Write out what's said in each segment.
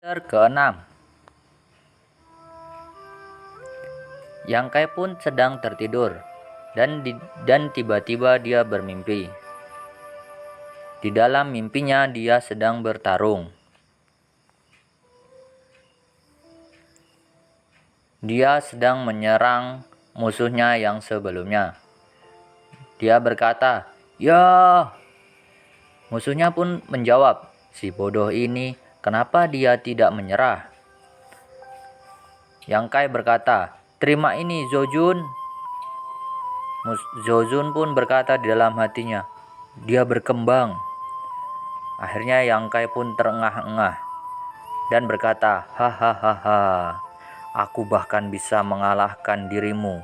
Keenam, Yang Kai pun sedang tertidur dan tiba-tiba dia bermimpi. Di dalam mimpinya dia sedang bertarung. Dia sedang menyerang musuhnya yang sebelumnya. Dia berkata, "Ya!" Musuhnya pun menjawab, "Si bodoh ini, kenapa dia tidak menyerah?" Yang Kai berkata, "Terima ini, Zojun." Zojun pun berkata di dalam hatinya, "Dia berkembang." Akhirnya Yang Kai pun terengah-engah dan berkata, "Hahaha, aku bahkan bisa mengalahkan dirimu.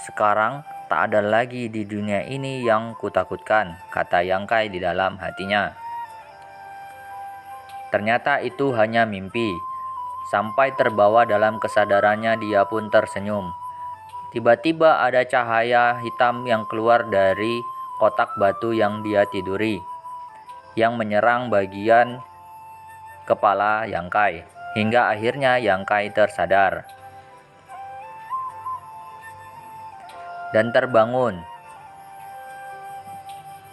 Sekarang tak ada lagi di dunia ini yang kutakutkan," kata Yang Kai di dalam hatinya. Ternyata itu hanya mimpi. Sampai terbawa dalam kesadarannya, dia pun tersenyum. Tiba-tiba ada cahaya hitam yang keluar dari kotak batu yang dia tiduri, yang menyerang bagian kepala Yang Kai, hingga akhirnya Yang Kai tersadar dan terbangun.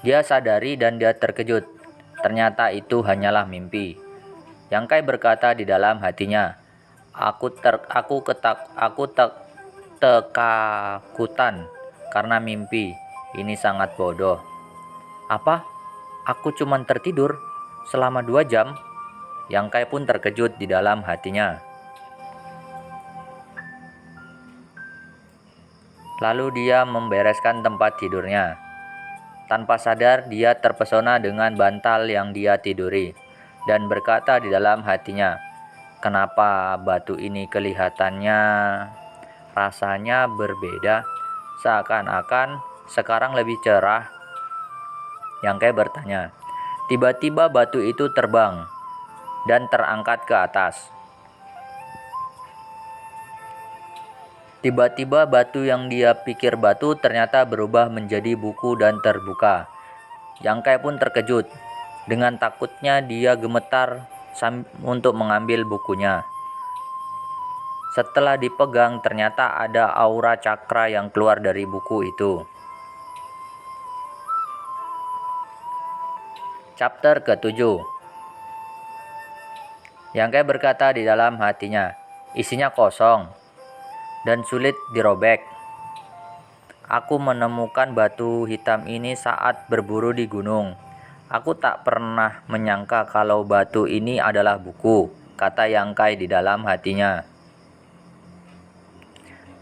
Dia sadari dan dia terkejut. Ternyata itu hanyalah mimpi. Yang Kai berkata di dalam hatinya, Aku ketakutan karena mimpi. Ini sangat bodoh." "Apa? Aku cuma tertidur selama 2 jam?" Yang Kai pun terkejut di dalam hatinya. Lalu dia membereskan tempat tidurnya. Tanpa sadar dia terpesona dengan bantal yang dia tiduri dan berkata di dalam hatinya, "Kenapa batu ini kelihatannya rasanya berbeda? Seakan-akan sekarang lebih cerah." Yang Kai bertanya. Tiba-tiba batu itu terbang dan terangkat ke atas. Tiba-tiba batu yang dia pikir batu ternyata berubah menjadi buku dan terbuka. Yang Kai pun terkejut. Dengan takutnya dia gemetar untuk mengambil bukunya. Setelah dipegang, ternyata ada aura cakra yang keluar dari buku itu. Chapter ke-7. Yang Kai berkata di dalam hatinya, "Isinya kosong dan sulit dirobek. Aku menemukan batu hitam ini saat berburu di gunung. Aku tak pernah menyangka kalau batu ini adalah buku," kata Yang Kai di dalam hatinya.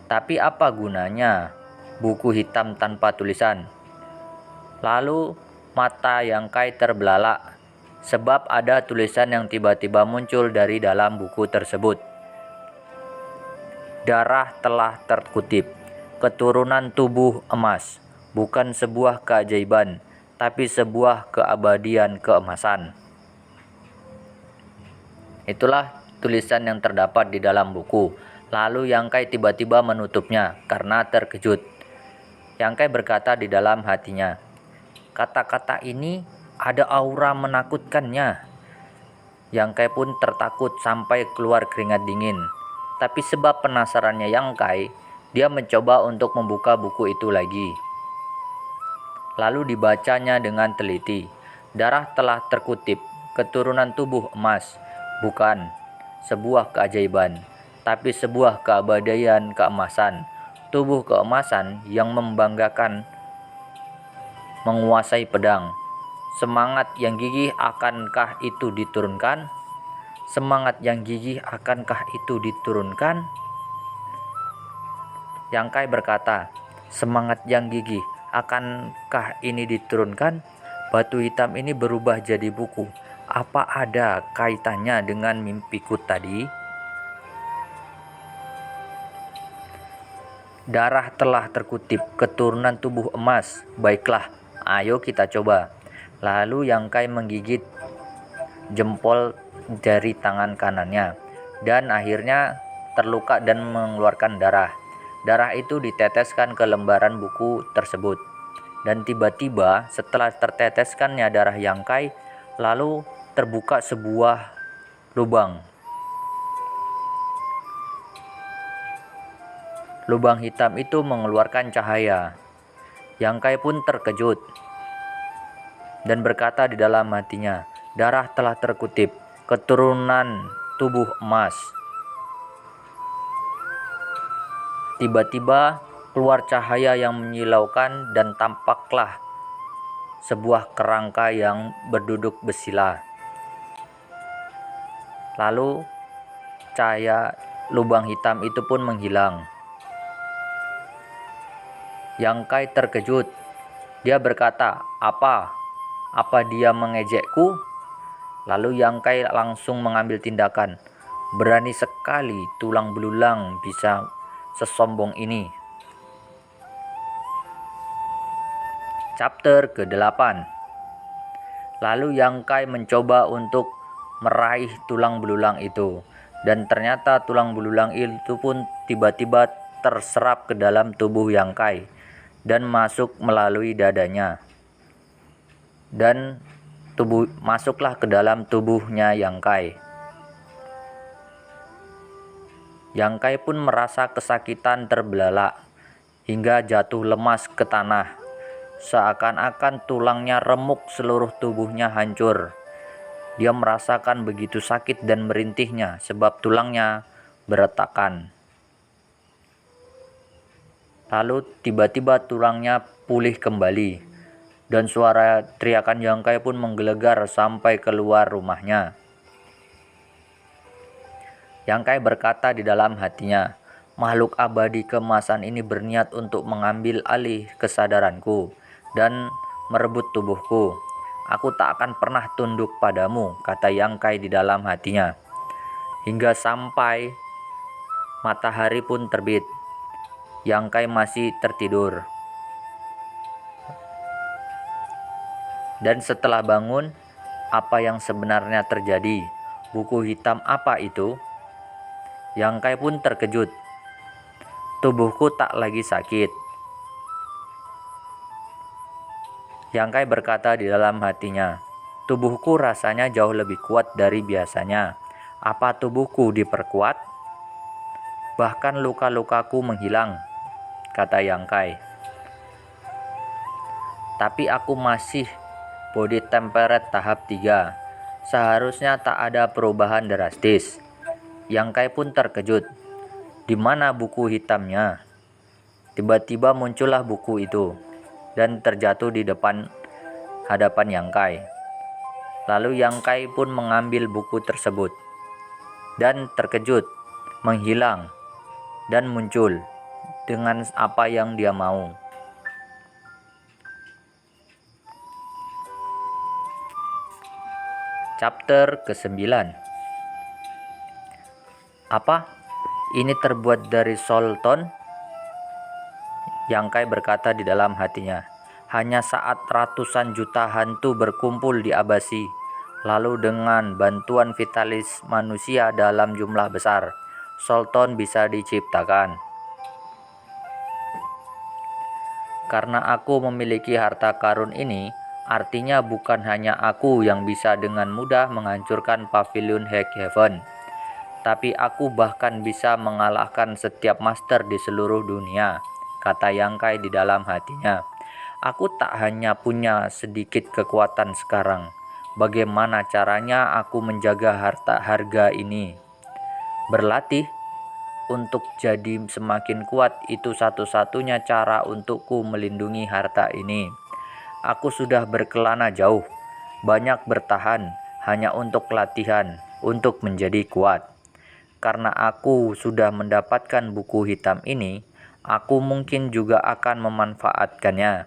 "Tapi apa gunanya buku hitam tanpa tulisan?" Lalu mata Yang Kai terbelalak sebab ada tulisan yang tiba-tiba muncul dari dalam buku tersebut. "Darah telah terkutip. Keturunan tubuh emas, bukan sebuah keajaiban, tapi sebuah keabadian keemasan." Itulah tulisan yang terdapat di dalam buku. Lalu Yang Kai tiba-tiba menutupnya karena terkejut. Yang Kai berkata di dalam hatinya, "Kata-kata ini ada aura menakutkannya." Yang Kai pun tertakut sampai keluar keringat dingin. Tapi sebab penasarannya Yang Kai, dia mencoba untuk membuka buku itu lagi. Lalu dibacanya dengan teliti. "Darah telah terkutip. Keturunan tubuh emas, bukan sebuah keajaiban, tapi sebuah keabadian keemasan. Tubuh keemasan yang membanggakan menguasai pedang. Semangat yang gigih akankah itu diturunkan? Semangat yang gigih akankah itu diturunkan?" Yang Kai berkata, "Semangat yang gigih, akankah ini diturunkan?" Batu hitam ini berubah jadi buku. Apa ada kaitannya dengan mimpiku tadi? Darah telah terkutip, keturunan tubuh emas. Baiklah, ayo kita coba. Lalu Yang Kai menggigit jempol jari tangan kanannya dan akhirnya terluka dan mengeluarkan darah. Darah itu diteteskan ke lembaran buku tersebut. Dan tiba-tiba setelah terteteskannya darah Yang Kai, lalu terbuka sebuah lubang. lubang hitam itu mengeluarkan cahaya. Yang Kai pun terkejut dan berkata di dalam hatinya, darah telah terkutip, keturunan tubuh emas. Tiba-tiba keluar cahaya yang menyilaukan dan tampaklah sebuah kerangka yang berduduk bersila. Lalu cahaya lubang hitam itu pun menghilang. Yang Kai terkejut. Dia berkata, Apa dia mengejekku? Lalu Yang Kai langsung mengambil tindakan. Berani sekali tulang belulang bisa sesombong ini. Chapter ke-8. Lalu Yang Kai mencoba untuk meraih tulang belulang itu. Dan ternyata tulang belulang itu pun tiba-tiba terserap ke dalam tubuh Yang Kai dan masuk melalui dadanya. Dan masuklah ke dalam tubuhnya Yang Kai. Yang Kai pun merasa kesakitan terbelalak hingga jatuh lemas ke tanah. Seakan-akan tulangnya remuk, seluruh tubuhnya hancur. Dia merasakan begitu sakit dan merintihnya sebab tulangnya beretakan. Lalu tiba-tiba tulangnya pulih kembali dan suara teriakan Yang Kai pun menggelegar sampai keluar rumahnya. Yang Kai berkata di dalam hatinya, makhluk abadi keemasan ini berniat untuk mengambil alih kesadaranku dan merebut tubuhku. Aku tak akan pernah tunduk padamu, kata Yang Kai di dalam hatinya. Hingga sampai matahari pun terbit, Yang Kai masih tertidur. Dan setelah bangun, apa yang sebenarnya terjadi? Buku hitam apa itu? Yang Kai pun terkejut. Tubuhku tak lagi sakit. Yang Kai berkata di dalam hatinya, tubuhku rasanya jauh lebih kuat dari biasanya. Apa tubuhku diperkuat? Bahkan luka-lukaku menghilang, kata Yang Kai. Tapi aku masih body temperate tahap 3. Seharusnya tak ada perubahan drastis. Yang Kai pun terkejut. Di mana buku hitamnya? Tiba-tiba muncullah buku itu dan terjatuh di hadapan Yang Kai. Lalu Yang Kai pun mengambil buku tersebut dan terkejut, menghilang dan muncul dengan apa yang dia mau. Chapter ke-9. Apa? Ini terbuat dari Solton? Yang Kai berkata di dalam hatinya. Hanya saat ratusan juta hantu berkumpul di Abasi, lalu dengan bantuan vitalis manusia dalam jumlah besar, Solton bisa diciptakan. Karena aku memiliki harta karun ini, artinya bukan hanya aku yang bisa dengan mudah menghancurkan pavilion Hackhaven, tapi aku bahkan bisa mengalahkan setiap master di seluruh dunia, kata Yang Kai di dalam hatinya. Aku tak hanya punya sedikit kekuatan sekarang. Bagaimana caranya aku menjaga harga ini? Berlatih untuk jadi semakin kuat itu satu-satunya cara untukku melindungi harta ini. Aku sudah berkelana jauh, banyak bertahan hanya untuk latihan, untuk menjadi kuat. Karena aku sudah mendapatkan buku hitam ini, aku mungkin juga akan memanfaatkannya.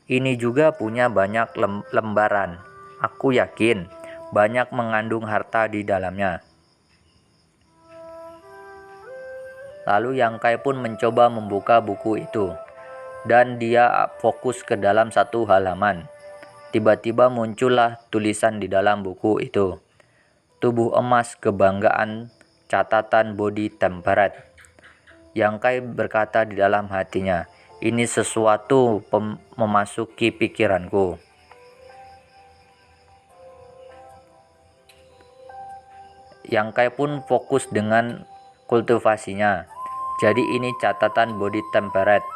Ini juga punya banyak lembaran. Aku yakin banyak mengandung harta di dalamnya. Lalu Yang Kai pun mencoba membuka buku itu, dan dia fokus ke dalam satu halaman. Tiba-tiba muncullah tulisan di dalam buku itu. Tubuh emas kebanggaan, catatan body temperate. Yang Kai berkata di dalam hatinya, ini sesuatu memasuki pikiranku. Yang Kai pun fokus dengan kultivasinya. Jadi ini catatan body temperature.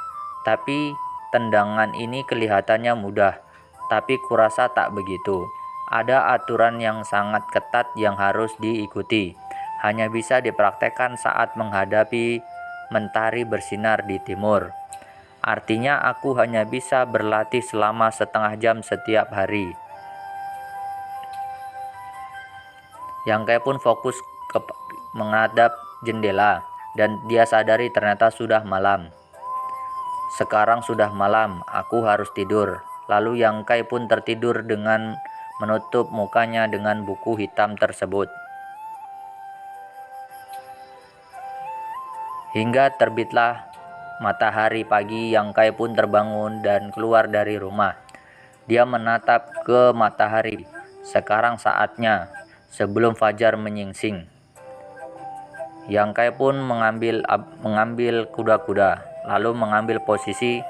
Tapi tendangan ini kelihatannya mudah, tapi kurasa tak begitu. Ada aturan yang sangat ketat yang harus diikuti. Hanya bisa dipraktekkan saat menghadapi mentari bersinar di timur. Artinya aku hanya bisa berlatih selama setengah jam setiap hari. Yang Kai pun fokus menghadap jendela dan dia sadari ternyata sudah malam. Sekarang sudah malam, aku harus tidur. Lalu Yang Kai pun tertidur dengan menutup mukanya dengan buku hitam tersebut. Hingga terbitlah matahari pagi, Yang Kai pun terbangun dan keluar dari rumah. Dia menatap ke matahari. Sekarang saatnya, sebelum fajar menyingsing. Yang Kai pun mengambil kuda-kuda, lalu mengambil posisi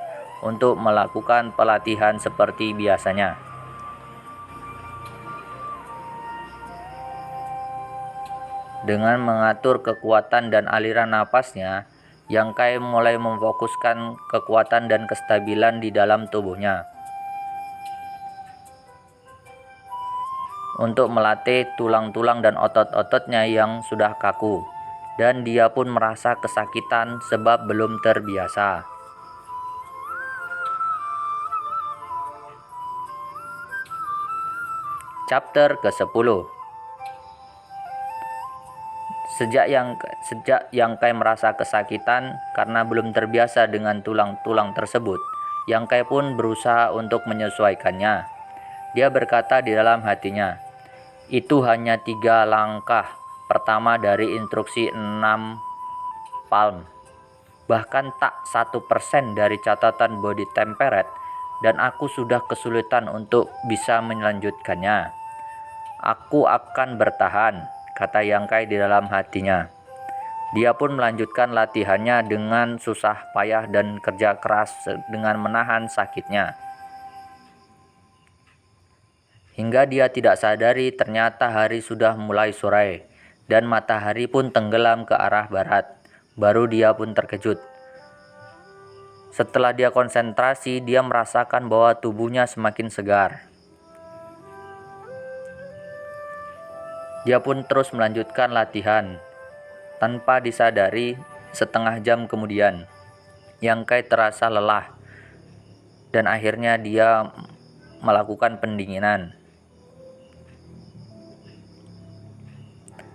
untuk melakukan pelatihan seperti biasanya. Dengan mengatur kekuatan dan aliran napasnya, Yang Kai mulai memfokuskan kekuatan dan kestabilan di dalam tubuhnya untuk melatih tulang-tulang dan otot-ototnya yang sudah kaku. Dan dia pun merasa kesakitan sebab belum terbiasa. Chapter ke-10. Sejak Yang Kai merasa kesakitan karena belum terbiasa dengan tulang-tulang tersebut, Yang Kai pun berusaha untuk menyesuaikannya. Dia berkata di dalam hatinya, itu hanya 3 langkah pertama dari instruksi 6 palm. Bahkan tak 1% dari catatan body temperature dan aku sudah kesulitan untuk bisa melanjutkannya. Aku akan bertahan, kata Yang Kai di dalam hatinya. Dia pun melanjutkan latihannya dengan susah payah dan kerja keras dengan menahan sakitnya. Hingga dia tidak sadari ternyata hari sudah mulai sore dan matahari pun tenggelam ke arah barat. Baru dia pun terkejut. Setelah dia konsentrasi, dia merasakan bahwa tubuhnya semakin segar. Dia pun terus melanjutkan latihan. Tanpa disadari, setengah jam kemudian, Yang Kai terasa lelah dan akhirnya dia melakukan pendinginan.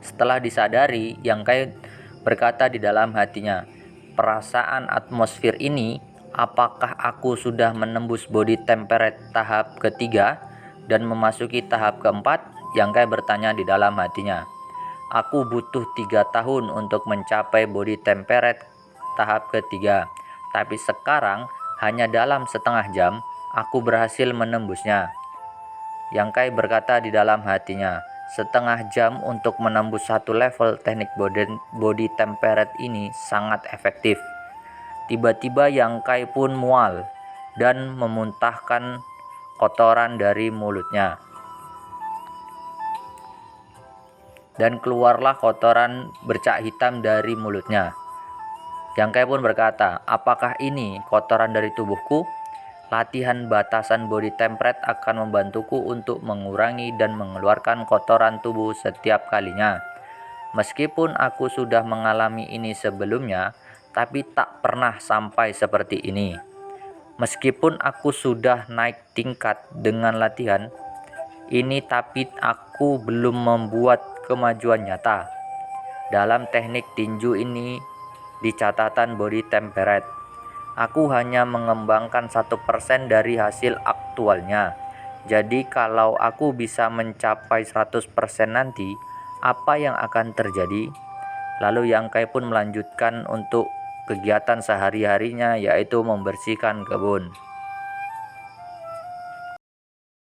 Setelah disadari, Yang Kai berkata di dalam hatinya, perasaan atmosfer ini, apakah aku sudah menembus body temperature tahap ketiga dan memasuki tahap keempat? Yang Kai bertanya di dalam hatinya. Aku butuh 3 tahun untuk mencapai body temperature tahap ketiga, tapi sekarang hanya dalam setengah jam aku berhasil menembusnya. Yang Kai berkata di dalam hatinya, setengah jam untuk menembus satu level teknik body temperature ini sangat efektif. Tiba-tiba Yang Kai pun mual dan memuntahkan kotoran dari mulutnya. Dan keluarlah kotoran bercak hitam dari mulutnya. Yang Kai pun berkata, apakah ini kotoran dari tubuhku? Latihan batasan body temperature akan membantuku untuk mengurangi dan mengeluarkan kotoran tubuh setiap kalinya. Meskipun aku sudah mengalami ini sebelumnya, tapi tak pernah sampai seperti ini. Meskipun aku sudah naik tingkat dengan latihan ini, tapi aku belum membuat kemajuan nyata dalam teknik tinju ini di catatan body temperature. Aku hanya mengembangkan 1% dari hasil aktualnya. Jadi kalau aku bisa mencapai 100% nanti, apa yang akan terjadi? Lalu Yang Kai pun melanjutkan untuk kegiatan sehari-harinya, yaitu membersihkan kebun.